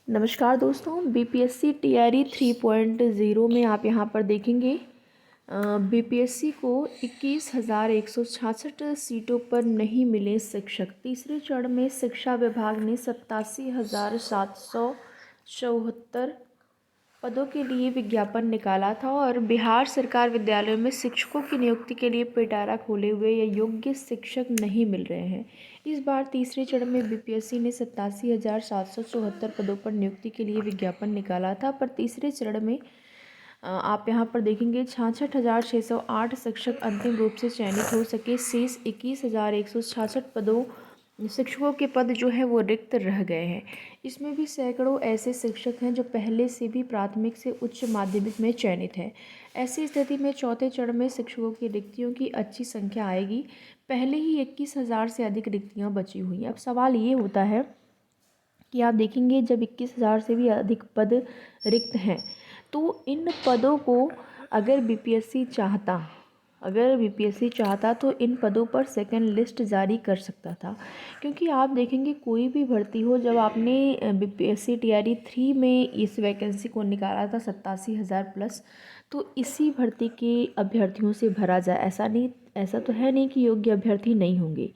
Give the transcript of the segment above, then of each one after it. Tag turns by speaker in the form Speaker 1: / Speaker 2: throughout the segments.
Speaker 1: नमस्कार दोस्तों, BPSC TRE 3.0 में आप यहाँ पर देखेंगे बीपीएससी को 21,166 सीटों पर नहीं मिले शिक्षक। तीसरे चरण में शिक्षा विभाग ने 87,774 पदों के लिए विज्ञापन निकाला था और बिहार सरकार विद्यालयों में शिक्षकों की नियुक्ति के लिए पिटारा खोले हुए या योग्य शिक्षक नहीं मिल रहे हैं। इस बार तीसरे चरण में बीपीएससी ने 87,774 पदों पर नियुक्ति के लिए विज्ञापन निकाला था, पर तीसरे चरण में आप यहाँ पर देखेंगे 66,608 शिक्षक अंतिम रूप से चयनित हो सके। शेष 21,166 पदों शिक्षकों के पद जो है वो रिक्त रह गए हैं। इसमें भी सैकड़ों ऐसे शिक्षक हैं जो पहले से भी प्राथमिक से उच्च माध्यमिक में चयनित हैं। ऐसी स्थिति में चौथे चरण में शिक्षकों की रिक्तियों की अच्छी संख्या आएगी। पहले ही 21,000 से अधिक रिक्तियां बची हुई हैं। अब सवाल ये होता है कि आप देखेंगे जब 21,000 से भी अधिक पद रिक्त हैं तो इन पदों को अगर बीपीएससी चाहता तो इन पदों पर सेकंड लिस्ट जारी कर सकता था। क्योंकि आप देखेंगे कोई भी भर्ती हो, जब आपने बीपीएससी टीआरई 3 में इस वैकेंसी को निकाला था 87,000 प्लस, तो इसी भर्ती के अभ्यर्थियों से भरा जाए। ऐसा तो है नहीं कि योग्य अभ्यर्थी नहीं होंगे।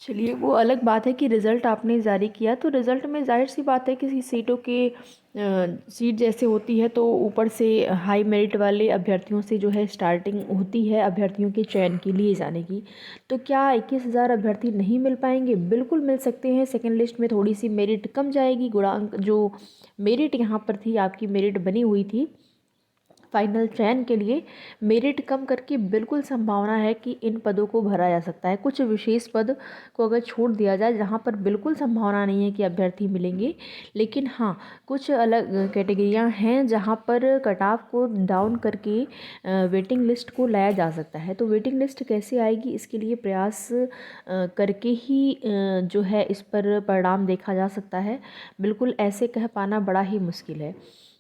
Speaker 1: चलिए, वो अलग बात है कि रिज़ल्ट आपने जारी किया तो रिज़ल्ट में जाहिर सी बात है कि सीटों के सीट जैसे होती है तो ऊपर से हाई मेरिट वाले अभ्यर्थियों से जो है स्टार्टिंग होती है अभ्यर्थियों के चयन के लिए जाने की। तो क्या 21,000 अभ्यर्थी नहीं मिल पाएंगे? बिल्कुल मिल सकते हैं। सेकंड लिस्ट में थोड़ी सी मेरिट कम जाएगी, गुणांक जो मेरिट यहाँ पर थी, आपकी मेरिट बनी हुई थी फाइनल चयन के लिए, मेरिट कम करके बिल्कुल संभावना है कि इन पदों को भरा जा सकता है। कुछ विशेष पद को अगर छोड़ दिया जाए जहां पर बिल्कुल संभावना नहीं है कि अभ्यर्थी मिलेंगे, लेकिन हाँ कुछ अलग कैटेगरियां हैं जहां पर कट ऑफ को डाउन करके वेटिंग लिस्ट को लाया जा सकता है। तो वेटिंग लिस्ट कैसे आएगी, इसके लिए प्रयास करके ही जो है इस पर परिणाम देखा जा सकता है। बिल्कुल ऐसे कह पाना बड़ा ही मुश्किल है।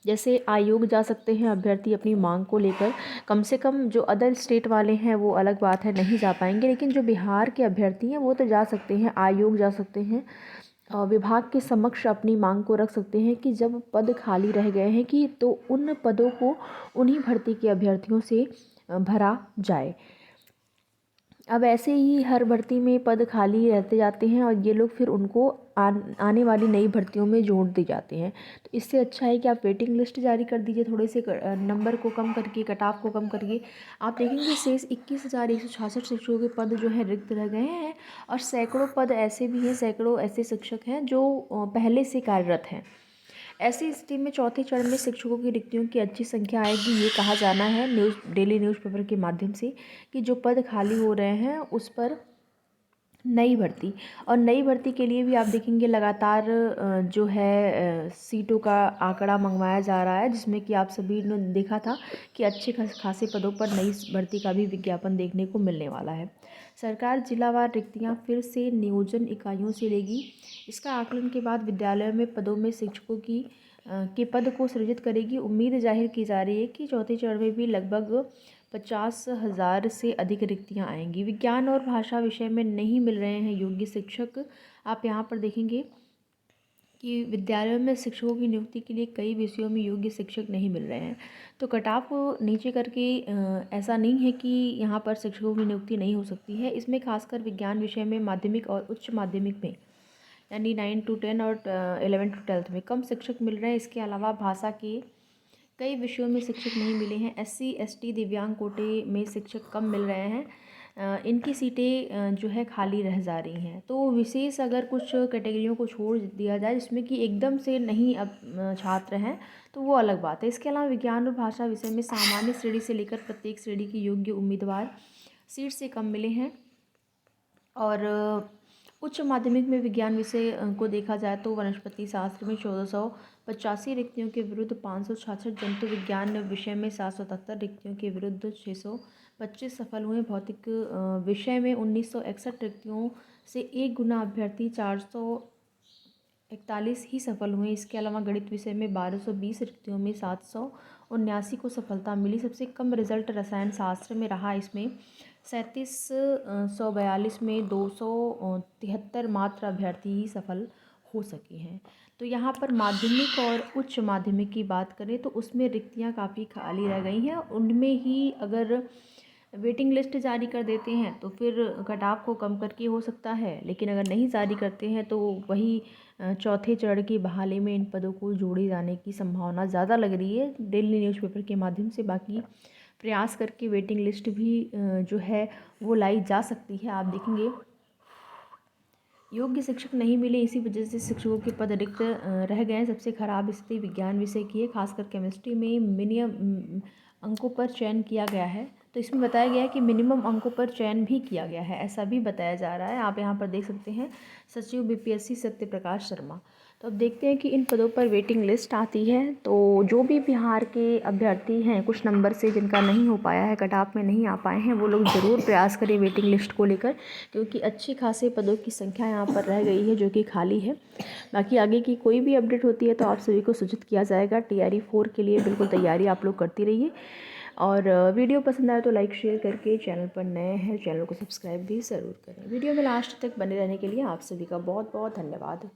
Speaker 1: जैसे आयोग जा सकते हैं अभ्यर्थी अपनी मांग को लेकर, कम से कम जो अदर स्टेट वाले हैं वो अलग बात है, नहीं जा पाएंगे, लेकिन जो बिहार के अभ्यर्थी हैं वो तो जा सकते हैं। आयोग जा सकते हैं और विभाग के समक्ष अपनी मांग को रख सकते हैं कि जब पद खाली रह गए हैं कि तो उन पदों को उन्हीं भर्ती के अभ्यर्थियों से भरा जाए। अब ऐसे ही हर भर्ती में पद खाली रहते जाते हैं और ये लोग फिर उनको आने वाली नई भर्तियों में जोड़ दिए जाते हैं। तो इससे अच्छा है कि आप वेटिंग लिस्ट जारी कर दीजिए, थोड़े से नंबर को कम करके, कट ऑफ को कम करके। आप देखेंगे शेष 21,166 शिक्षकों के पद जो है रिक्त रह गए हैं और सैकड़ों पद ऐसे भी हैं, सैकड़ों ऐसे शिक्षक हैं जो पहले से कार्यरत हैं। ऐसी स्थिति में चौथे चरण में शिक्षकों की रिक्तियों की अच्छी संख्या आएगी, ये कहा जाना है डेली न्यूज़पेपर के माध्यम से कि जो पद खाली हो रहे हैं उस पर नई भर्ती के लिए भी आप देखेंगे लगातार जो है सीटों का आंकड़ा मंगवाया जा रहा है, जिसमें कि आप सभी ने देखा था कि अच्छे खासे पदों पर नई भर्ती का भी विज्ञापन देखने को मिलने वाला है। सरकार जिलावार रिक्तियां फिर से नियोजन इकाइयों से लेगी। इसका आकलन के बाद विद्यालयों में पदों में शिक्षकों के पद को सृजित करेगी। उम्मीद जाहिर की जा रही है कि चौथे चरण में भी लगभग 50,000 से अधिक रिक्तियां आएंगी। विज्ञान और भाषा विषय में नहीं मिल रहे हैं योग्य शिक्षक। आप यहाँ पर देखेंगे कि विद्यालयों में शिक्षकों की नियुक्ति के लिए कई विषयों में योग्य शिक्षक नहीं मिल रहे हैं। तो कट ऑफ को नीचे करके ऐसा नहीं है कि यहाँ पर शिक्षकों की नियुक्ति नहीं हो सकती है। इसमें खासकर विज्ञान विषय में माध्यमिक और उच्च माध्यमिक में यानी 9 to 10 और 11 to 12 में कम शिक्षक मिल रहे हैं। इसके अलावा भाषा के कई विषयों में शिक्षक नहीं मिले हैं। SC ST दिव्यांग कोटे में शिक्षक कम मिल रहे हैं। इनकी सीटें जो है खाली रह जा रही हैं। तो विशेष अगर कुछ कैटेगरियों को छोड़ दिया जाए जिसमें कि एकदम से नहीं अब छात्र हैं तो वो अलग बात है। इसके अलावा विज्ञान और भाषा विषय में सामान्य श्रेणी से लेकर प्रत्येक श्रेणी के योग्य उम्मीदवार सीट से कम मिले हैं। और उच्च माध्यमिक में विज्ञान विषय को देखा जाए तो वनस्पति शास्त्र में 1485 रिक्तियों के विरुद्ध 566, जंतु विज्ञान विषय में 777 रिक्तियों के विरुद्ध 625 सफल हुए। भौतिक विषय में 1961 रिक्तियों से एक गुना अभ्यर्थी 441 ही सफल हुए। इसके अलावा गणित विषय में 1220 रिक्तियों में 779 को सफलता मिली। सबसे कम रिजल्ट रसायन शास्त्र में रहा। इसमें 3742 में 273 मात्र अभ्यर्थी ही सफल हो सकी हैं। तो यहाँ पर माध्यमिक और उच्च माध्यमिक की बात करें तो उसमें रिक्तियाँ काफ़ी खाली रह गई हैं। उनमें ही अगर वेटिंग लिस्ट जारी कर देते हैं तो फिर कट ऑफ को कम करके हो सकता है, लेकिन अगर नहीं जारी करते हैं तो वही चौथे चरण की बहाली में इन पदों को जोड़े जाने की संभावना ज़्यादा लग रही है डेली न्यूज़पेपर के माध्यम से। बाकी प्रयास करके वेटिंग लिस्ट भी जो है वो लाई जा सकती है। आप देखेंगे योग्य शिक्षक नहीं मिले, इसी वजह से शिक्षकों के पद रिक्त रह गए हैं। सबसे खराब स्थिति विज्ञान विषय की है, खासकर केमिस्ट्री में मिनिमम अंकों पर चयन किया गया है। तो इसमें बताया गया है कि मिनिमम अंकों पर चयन भी किया गया है, ऐसा भी बताया जा रहा है। आप यहाँ पर देख सकते हैं सचिव बीपीएससी सत्यप्रकाश शर्मा। तो अब देखते हैं कि इन पदों पर वेटिंग लिस्ट आती है तो जो भी बिहार के अभ्यर्थी हैं कुछ नंबर से जिनका नहीं हो पाया है, कट ऑफ में नहीं आ पाए हैं, वो लोग ज़रूर प्रयास करें वेटिंग लिस्ट को लेकर, क्योंकि अच्छी खासे पदों की संख्या यहाँ पर रह गई है जो कि खाली है। बाकी आगे की कोई भी अपडेट होती है तो आप सभी को सूचित किया जाएगा। TRE 4 के लिए बिल्कुल तैयारी आप लोग करती रहिए, और वीडियो पसंद आए तो लाइक शेयर करके, चैनल पर नए हैं चैनल को सब्सक्राइब भी ज़रूर करें। वीडियो में लास्ट तक बने रहने के लिए आप सभी का बहुत बहुत धन्यवाद।